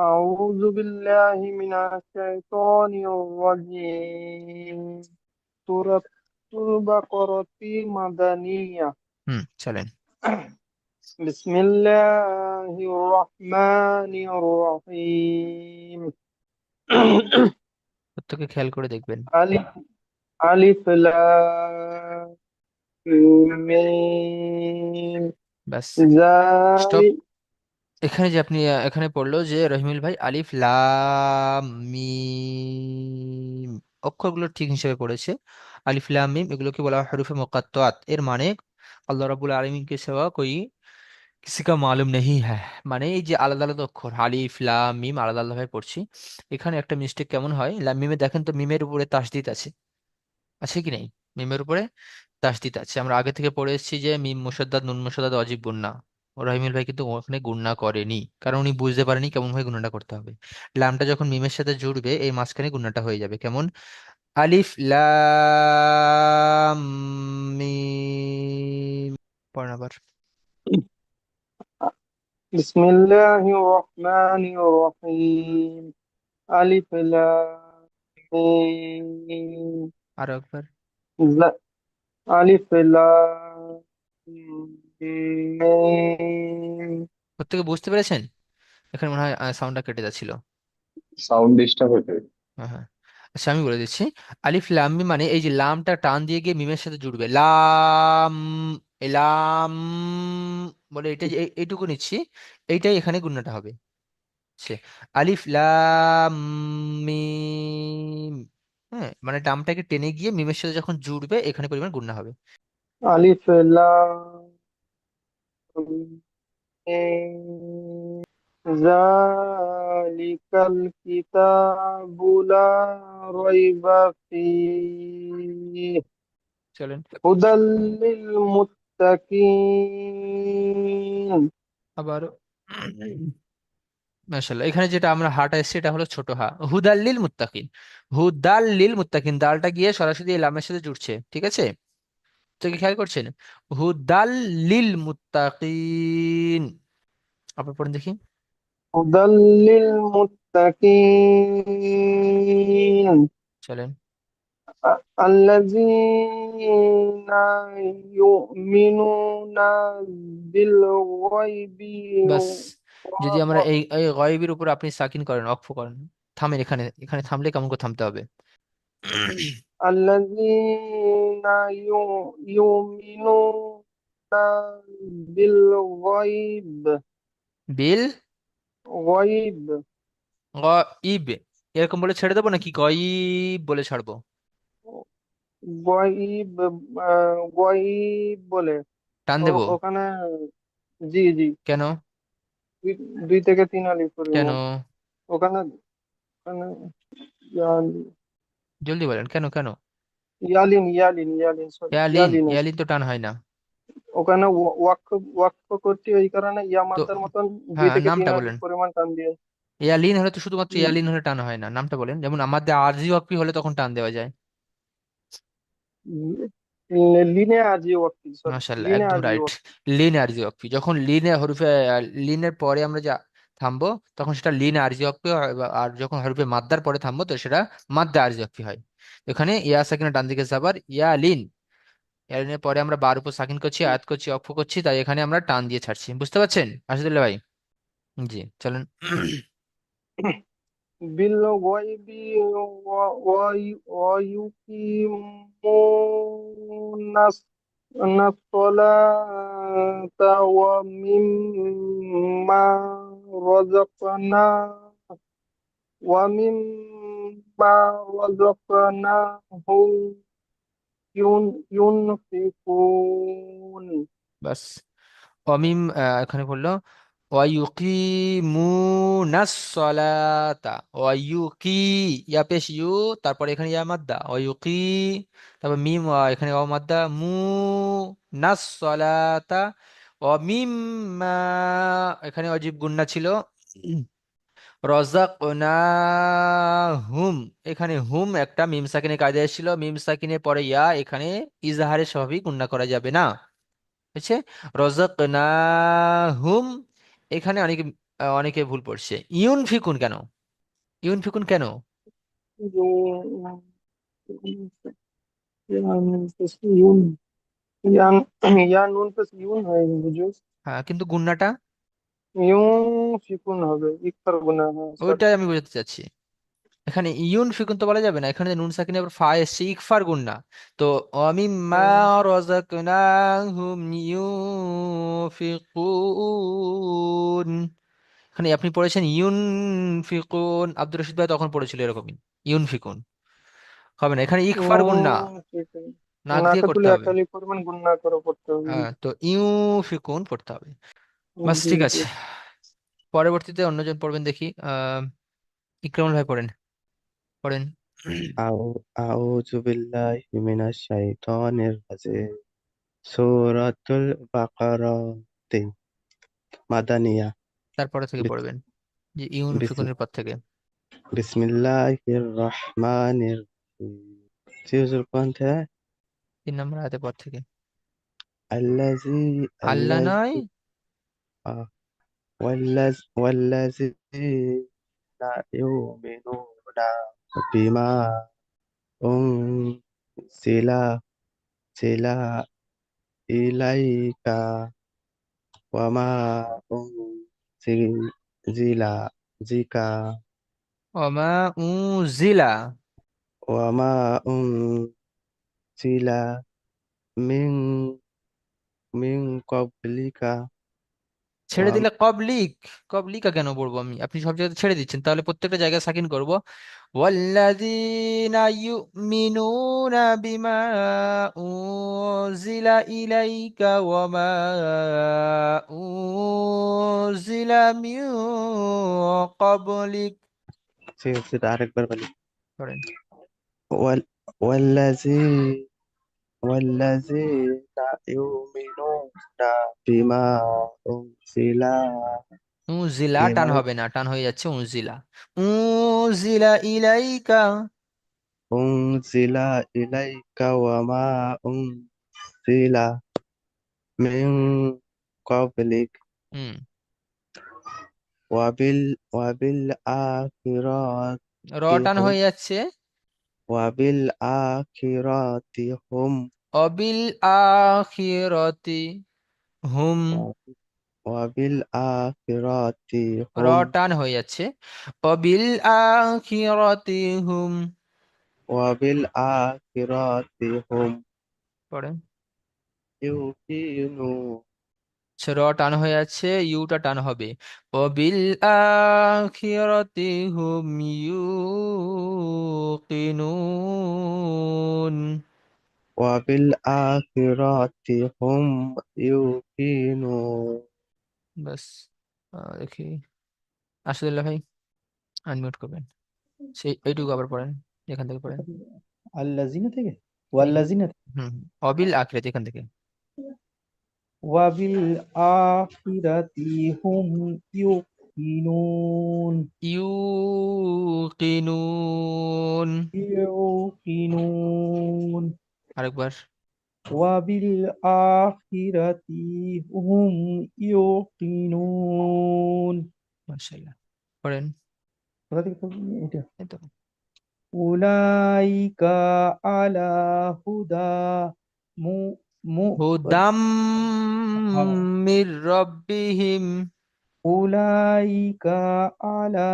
أعوذ بالله من الشيطان الرجيم. سورة البقرة مدنية. চলেন। بسم الله الرحمن الرحيم. প্রত্যেকে খেয়াল করে দেখবেন। ألف ألف لام ميم ব্যাস, স্টপ। ذلك. এখানে যে আপনি এখানে পড়লো যে রহিমুল ভাই আলিফ লাম মিম, অক্ষরগুলো ঠিক হিসেবে পড়েছে। আলিফ লাম মিম এগুলোকে বলা হয় হরফে মুকাত্তাত। এর মানে আল্লাহ রাব্বুল আলামিন কে সিवा कोई किसी का मालूम नहीं है। মানে এই যে আলাদা আলাদা অক্ষর আলিফ লাম মিম আলাদা আলাদা ভাবে পড়ছি। এখানে একটা মিস্টেক কেমন হয়, লাম মিমে দেখেন তো মিমের উপরে তাসদিদ আছে, আছে কি নেই? মিমের উপরে তাসদিদ আছে। আমরা আগে থেকে পড়ে এসেছি যে মিম মুশাদ্দাদ নুন মুশাদ্দাদ ওয়াজিব গুন্না। রাহিমুল ভাই কিন্তু ওখানে গুন্না করেনি, কারণ উনি বুঝতে পারেনি কেমন ভাবে গুন্নাটা করতে হবে। লামটা যখন মিমের সাথে জুড়বে এই মাঝখানে গুন্নাটা হয়ে যাবে কেমন, আলিফ লাম মিম। পড়েন আবার। بسم الله الرحمن الرحيم. ألف لام ميم আরো একবার। ألف لام ميم. প্রত্যেকে বুঝতে পেরেছেন? এখানে মনে হয় সাউন্ডটা কেটে যাচ্ছিল। সাউন্ড ডিস্টার্ব হচ্ছে। হ্যাঁ হ্যাঁ। আচ্ছা আমি বলে দিচ্ছি। আলিফ লাম মিম মানে এই যে লামটা টান দিয়ে গিয়ে মিমের সাথে জুড়বে, লাম, এই লাম বলে এটা যে এইটুকু নিচ্ছি, এইটাই এখানে গুণনাটা হবে। সে আলিফ লাম মিম, হ্যাঁ মানে লামটাকে টেনে গিয়ে মিমের সাথে যখন জুড়বে এখানে পরিমাণ গুণনা হবে। ألف لام ميم. ذلك الكتاب لا ريب فيه. চলেন هدى للمتقين. আবার। মাশাআল্লাহ, এখানে যেটা আমরা হাটা এসেছে এটা হলো ছোট হা, হুদাল্লিল মুত্তাকিন। হুদাল্লিল মুত্তাকিন, দালটা গিয়ে সরাসরি এই লামের সাথে জুড়ছে, ঠিক আছে? তো কি খেয়াল করছেন? হুদাল্লিল মুত্তাকিন। আবার পড়েন দেখি। هدى للمتقين চলেন। الذين يؤمنون بالغيب বাস, যদি আমরা و- এই এই গয়েবের উপর আপনি সাকিন করেন, অক্ফ করেন, থামেন এখানে, এখানে থামলে কেমন করে থামতে হবে। الذين يؤمنون بالغيب. বিল غيب. গইব, এরকম বলে ছেড়ে দেবো নাকি গইব বলে ছাড়বো? গয়ব, গয়ব বলে টান দেবো? ওখানে। জি জি। কেন? দুই দুই থেকে তিন আলিফ করবো কেন? ওখানে। ওখানে ইয়ালি- জলদি বলেন কেন কেন? ইয়ালিন ইয়ালিন ইয়ালিন সরি ইয়ালিন, ইয়ালিন আছে। ইয়ালিন তো টান হয় না। ওখানে ওয়াক্ফ ওয়াক্ফ করতে ওই কারণে ইয়া তো মাদ্দার মতন দুই হ্যাঁ থেকে তিন নামটা আলিফ বলেন। পরিমাণ টান দিয়ে। ইয়ালিন হলে তো শুধুমাত্র উম, ইয়ালিন হলে টান হয় না, নামটা বলেন। যেমন আমাদের আরজি ওয়াকফি হলে তখন টান দেওয়া যায়। লিনে আজি ওয়াক্ফি, সরি মাশাআল্লাহ, লিনে একদম আজি রাইট। ওয়াক্ফি। লিন আরজি ওয়াকফি, যখন লিনে হরফে লিনের পরে আমরা যা থামবো তখন সেটা লিন আরজি ওয়াকফি হয়, আর যখন হরফে মাদ্দার পরে থামবো তো সেটা মাদ্দা আরজি ওয়াকফি হয়। এখানে ইয়া সাকিনা ডান দিকে যাবার ইয়া লিন, ইয়া লিনের পরে আমরা বার উপর সাকিন করছি, আয়াত করছি, অক্ফ করছি, তাই এখানে আমরা টান দিয়ে ছাড়ছি। বুঝতে পারছেন আসাদুল্লাহ ভাই? জি চলেন। بالغيب ويقيمون الصلاة ومما رزقناهم ينفقون. বাস। অমিম এখানে বললো ওয়ায়ুকিমুনাস সালাতা, ওয়ায়ুকি, ইয়া পেশ ইউ, তারপরে এখানে ইয়া মাদ্দা ওয়ায়ুকি, তারপর মিম এখানে ওয়া মাদ্দা মু, নাস সালাতা, মিম্মা, এখানে অজীব গুন্না ছিল, রযাকনাহুম, এখানে হুম একটা মিম সাকিনের কায়দা এসেছিল, মিম সাকিনের পরে ইয়া, এখানে ইজহারে স্বাভাবিক গুন্না করা যাবে না, হচ্ছে রযাকনাহুম। এখানে অনেকে অনেকে ভুল পড়ছে। ইউন ফিকুন কেন? ইউন ফিকুন কেন? يون يان بس يون يان يا নুন প্লাস ইউন হয় বুঝো। হ্যাঁ, কিন্তু গুণনাটা ইউন ফিকুন হবে, ইকতার গুনা, হ্যাঁ সরি। ওইটাই আমি বোঝাতে চাচ্ছি। এখানে ইউন ফিকুন তো বলা যাবে না, এখানে যে নুন সাকিনের আবার ফা এসছে, ইকফার গুণনা। তো অমিম্মা রাযাকনাহুম ইউনফিকুন, এখানে আপনি পড়েছেন ইউন ফিকুন, আব্দুর রশিদ ভাই তখন পড়েছিল এরকমই, ইউন ফিকুন। হবে না, এখানে ইকফার গুণনা, ইউন ফিকুন, নাক দিয়ে নাকে করতে তুলে হবে। একালি পরিমাণ গুণনা করে পড়তে হবে। হ্যাঁ, তো ইউ ফিকুন পড়তে হবে। বাস, জি ঠিক জি। আছে। পরবর্তীতে অন্যজন পড়বেন দেখি। ইকরামুল ভাই পড়েন, পড়েন। আউযু বিল্লাহি মিনাশ শাইতানির রাজিম। সূরাতুল বাকারাতে মাদানিয়া। তারপরে থেকে বিস- পড়বেন, যে ইউন বিস- ফিকুনের পর থেকে। বিসমিল্লাহির রহমানির রহিম। জি হুজুর, কোন থেকে? 3 নম্বর আয়াতের পর থেকে। আল্লাজি আল্লাহ নয়, আল্লাজি আহ, ওয়াল্লাযিনা ইউমিনুনা বিমা উনজিলা জিলা ইলাইকা ওয়ামা উনজিলা জিকা ওমা উজিলা। ওয়ামা উনজিলা মিন মিন ক্বাবলিকা ছেড়ে ওয়াম দিলে কবলিক, কবলিকা কেন পড়বো আমি? আপনি সব জায়গায় ছেড়ে দিচ্ছেন, তাহলে প্রত্যেকটা জায়গায় সাকিন করব। ওয়াল্লাযীনা ইউমিনুনা বিমা উনজিলা ইলাইকা ওয়ামা উনজিলা মিন ক্বাবলিক। সেটা আরেকবার বলি। করেন। ওয়াল ওয়াল্লাযী ওয়াল্লাযীনা ইউমিনুনা বিমা উনজিলা উজিলা টান ইলাই হবে না, টান হয়ে যাচ্ছে উজিলা। উজিলা ইলাইকা। উনজিলা ইলাইকা ওয়ামা উনজিলা মিন ক্বাবলিক হুম। ওয়াবিল ওয়াবিল র আখিরাতি টান হুম হয়ে যাচ্ছে। ওয়াবিল আখিরাতি হুম অবিল আখিরতি হুম। ওয়াবিল আখিরাতি র হুম টান হয়ে যাচ্ছে। অবিল আখিরতি হুম। ওয়াবিল আখিরাতি হুম পরে ইউকিনু র টান হয়ে যাচ্ছে, ইউটা টান হবে। অবিল আখিরতি হুম ইউকিনুন। ওয়াবিল আখিরাতি হুম ইউকিনু বাস। দেখি, আসাদুল্লাহ ভাই আনমিউট করবেন, সেই এইটুকু আবার পড়েন, এখান থেকে পড়েন। আল্লাযিনা থেকে, এই যে, ওয়াল্লাযিনা থেকে। হুম হুম, অবিল আখিরাতি এখান থেকে। ওয়াবিল আখিরাতি হুম ইউকিনুন। ইউকিনুন। ইউকিনুন। আরেকবার। ওয়াবিল আখিরাতি হুম ইউকিনুন। মাশাআল্লাহ, পড়েন। কোথা থেকে পড়বেন এটা? এই তো। উলাইকা আলা হুদা মু মু হুদাম মির রব্বিহিম। উলাইকা আলা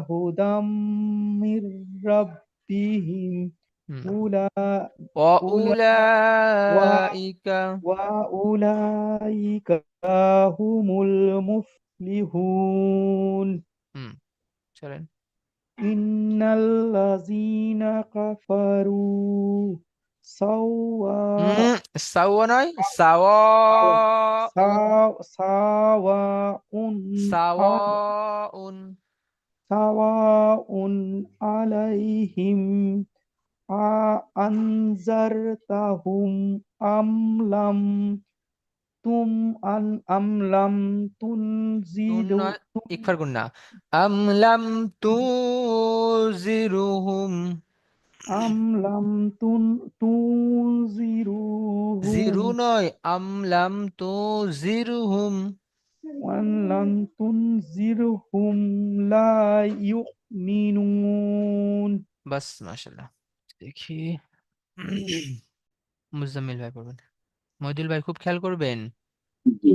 হুদাম মির রাব্বিহিম। হুম। উলা উলা ওয়া অউলাইকা। ওয়া উলাইকা হুমুল মুফলিহুন। হুম, চলেন। ইন্নাল্লাযীনা কাফারু সাওয়া হুম, সাওয়া নয়, সাওয়া সাওয়াউন। সাওয়াউন সাওয়াউন। সাওয়াউন আলাইহিম আ আনজারতাহুম আম লাম তুম আন আম লাম তুন তুনজিরু নয়, ইকফার গুন্না। আমলাম তুজিরুহুম। আম লাম তুনজিরুহুম জিরু নয়, আমলাম তুজিরুহুম। وأن لم تنذرهم لا يؤمنون বাস মাশাল্লাহ। দেখি মুজাম্মিল ভাই পড়বেন। মইদুল ভাই খুব খেয়াল করবেন। জি।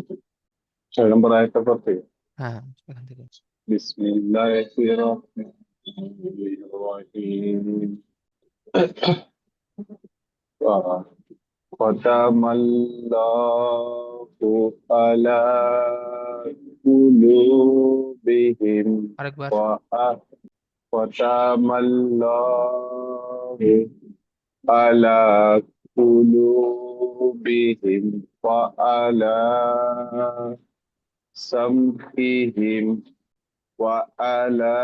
6 নম্বর আয়াতটা পড়তে হ্যাঁ হ্যাঁ, এখান থেকে। বিসমিল্লাহির রহমানির রহিম ختم الله على قلوبهم আরেকবার। ختم الله على قلوبهم وعلى سمعهم وعلى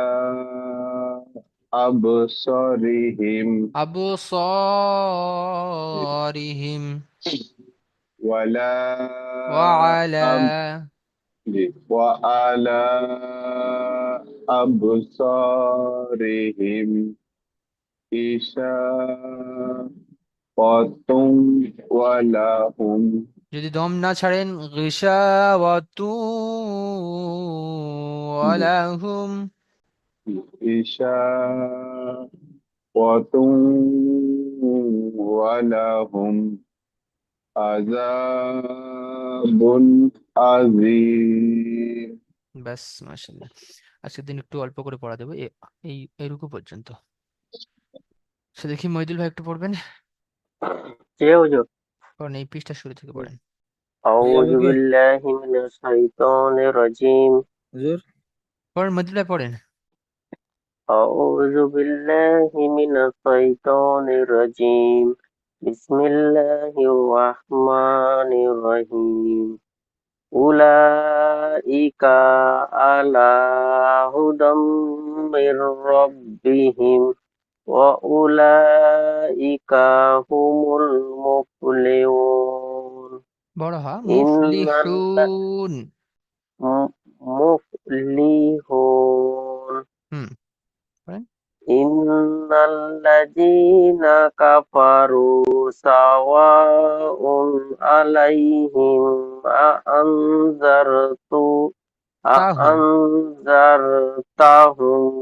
أبصارهم আবসারিহিম ولا ওয়ালা وعلى أبصارهم غشاوة ولهم যদি দম না ছাড়েন গিশাওয়াতু ওয়ালাহুম غشاوة ولهم عذاب عظيم ব্যাস মাশাআল্লাহ। আজকের দিন একটু অল্প করে পড়া দেবো এই এরকু পর্যন্ত। সে দেখি মইদুল ভাই একটু পড়বেন। জি হুজুর। পড়েন, এই পৃষ্ঠা শুরু থেকে পড়েন। আউযু বিল্লাহি মিনাশ শাইতানির রাজিম। হুজুর পড়েন মইদুল ভাই পড়েন। আউযু বিল্লাহি মিনাশ শাইতানির রাজিম। বিসমিল্লাহির রহমানির রহিম। উলাইকা আলা হুদাম মির রাব্বিহিম ওয়া উলাইকা হুমুল মুফলিহুন। বড় হা ইন্নাল মুফলিহুন। মুফলিহুন হুম পড়েন। ইন্নাল্লাযীনা কাফারু সাওয়াউন আলাইহিম তাহুম আআনজারতাহুম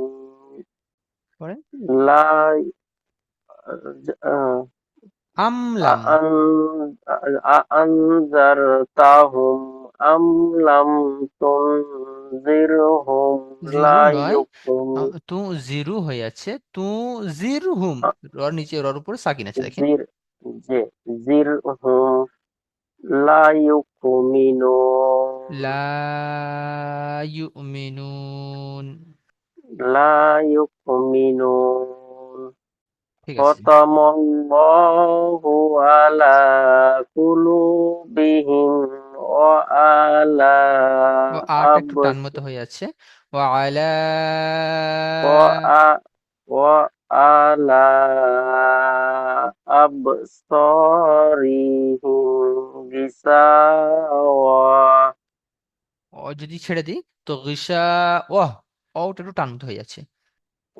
পড়েন। লা আমলাম আআনজারতাহুম আম লাম তুনজিরহুম জিরু লা নয়, ইউমিনুন। তু জিরু হয়ে আছে, তু জিরহুম। রর নিচে, রর উপরে সাকিন আছে দেখেন। জির যে জিরহুম লা ইউমিনুন লা ইউমিনুন। লা ইউমিনুন। ঠিক আছে। খতামাল্লাহু আলা কুলুবিহিম ওয়া আলা ও আটা একটু টান আবস মতো হয়ে আছে। ও আলা ওয়া আ- ওয়া আলা আবসারিহিম গিসাওয়া। ও যদি ছেড়ে দিই তো গিসা ওহ, ওটা একটু টান মতো হয়ে যাচ্ছে।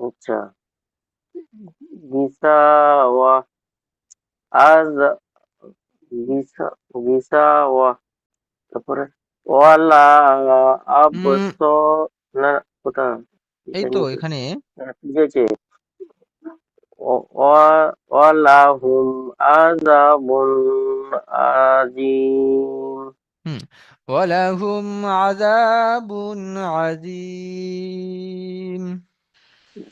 আচ্ছা, গিসাওয়া আজ গিসাওয়া। তারপরে ওয়ালা উম আবস না কোথা এই এটা তো নিচে এখানে বুঝেছে। ওয়ালাহুম আযাবুন আযীম। হুম ওয়ালাহুম আযাবুন আযীম।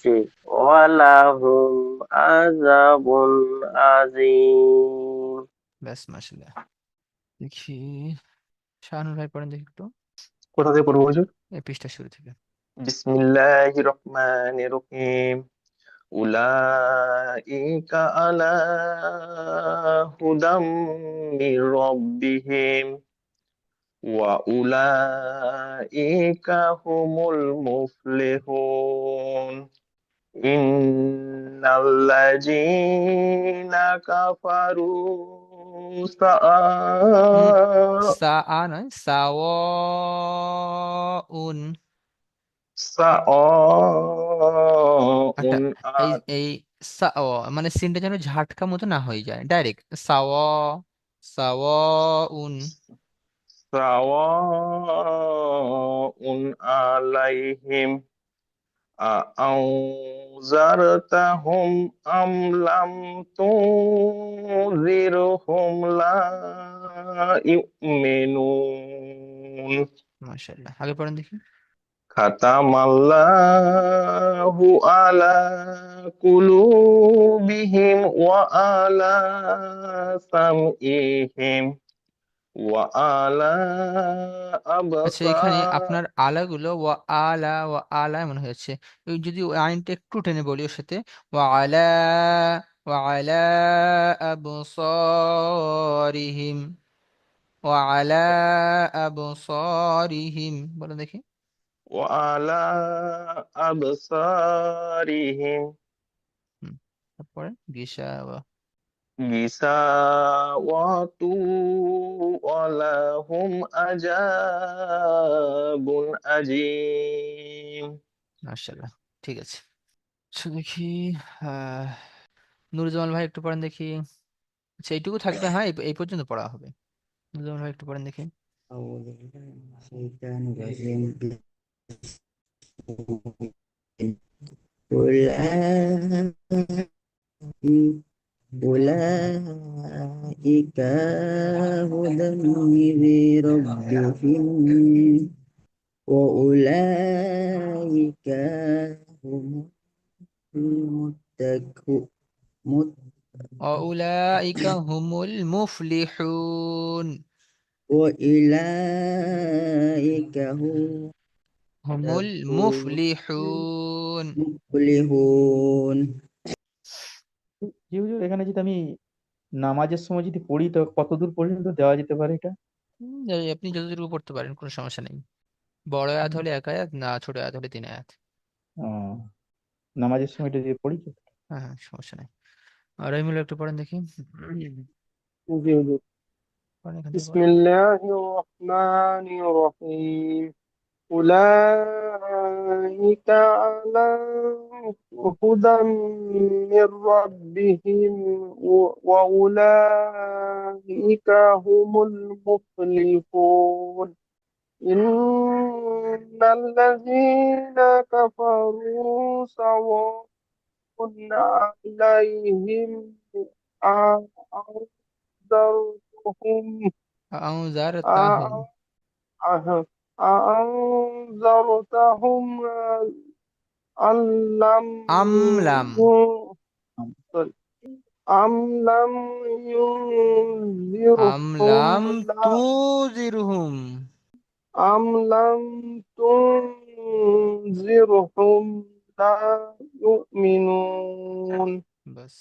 জি, ওয়ালাহুম আযাবুন আযীম। ব্যাস মাশাআল্লাহ। দেখি শাহানুর ভাই পড়েন দেখি একটু কোথা থেকে পড়বো হুজুর? এই পৃষ্ঠা শুরু থেকে। বিসমিল্লাহির রহমানির রহিম উলাইকা আলা হুদাম মির রাব্বিহিম ওয়া উলাইকা হুমুল মুফলিহুন ইন্নাল্লাযীনা কাফারু সাআ সা আ নয়, সাওয়াউন। আচ্ছা, সাআউন এই মানে সিনটা যেন ঝাটকা মতো না হয়ে যায়, ডাইরেক্ট সাওয়াউন। সাওয়াউন আলাইহিম আনজারতাহুম আম লাম তুনজিরহুম লা ইউমিনুন। মাশাআল্লাহ, আগে পড়েন দেখি। খাতামাল্লাহু আলা কুলুবিহিম ওয়া আলা সামইহিম ওয়া আলা আচ্ছা, এখানে আবসার। আপনার আলাগুলো ওয়া আলা এমন হয়েছে। ওই যদি ওই আইনটা একটু টেনে বলি ওর সাথে, ওয়া আলা ওয়া আলা আবসারিহিম, ওয়া আলা আবসারিহিম, বলো দেখি। ওয়া আলা আবসারিহিম হুম, তারপরে গিশাওয়া, গিসাওয়াতু ওয়া লাহুম আযাবুন আযীম। মাশাআল্লাহ, ঠিক আছে। আচ্ছা দেখি, আহ নুরুজ্জামান ভাই একটু পড়েন দেখি। আচ্ছা, এইটুকু থাকবে, হ্যাঁ, এই পর্যন্ত পড়া হবে। নুরুজ্জামান ভাই একটু পড়েন দেখি। أعوذ بالله من الشيطان الرجيم. أولئك هدى من ربهم وأولئك هم المتقون وأولئك هم المفلحون، وأولئك هم المفلحون। المفلحون. জি হুজুর, এখানে যদি আমি নামাজের সময় যদি পড়ি তো কতদূর পর্যন্ত দেওয়া যেতে পারে এটা? আপনি যতটুকু পড়তে পারেন, কোনো সমস্যা নেই। বড় আয়াত হলে 1 আয়াত, না ছোট আয়াত হলে 3 আয়াত। আহ, নামাজের সময় এটা যদি পড়ি তো। হ্যাঁ হ্যাঁ, সমস্যা নেই। আর রহিমুল্লাহ একটু পড়েন দেখি। জি হুজুর। পড়েন, এখান থেকে পড়েন। বিসমিল্লাহির রহমানির রহিম। أولئك على هدى من ربهم وأولئك هم المفلحون. إن الذين كفروا سواء عليهم أأنذرتهم أنذرتهم أأنذرتهم أم لم أم لم أم لم أم لم ينذرهم تنذرهم أم لم تنذرهم لا يؤمنون. بس